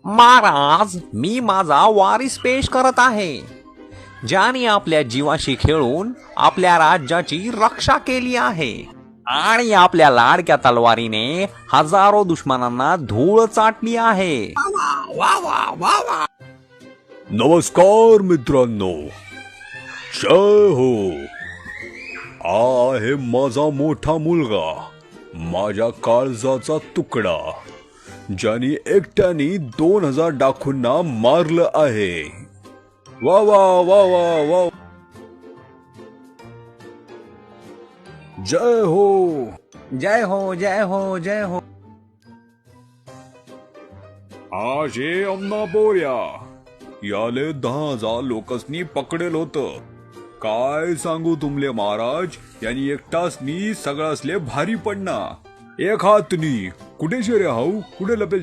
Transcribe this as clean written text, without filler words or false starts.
महाराज, मी माझा वारीस पेश करत आहे, ज्याने आपल्या जीवाशी खेळून आपल्या राज्याची रक्षा केली आहे आणि आपल्या लाडक्या तलवारीने हजारो दुश्मनांना धूळ चाटली आहे. नमस्कार मित्रांनो, जय हो. आहे माझा मोठा मुलगा, माझ्या काळजाचा तुकडा, ज्याने एकट्याने 2000 डाकूंना मारलं आहे. वा वा वा वा वा. जय हो. जय हो, जय हो, जय हो. आज हे अम्मा बोऱ्या याले 10,000 लोकसनी पकडेल होत. काय सांगू तुमले महाराज, यांनी एकटासनी सगळासले भारी पडना. एक हातनी कुठे शेरे हाऊ, कुठे लपेल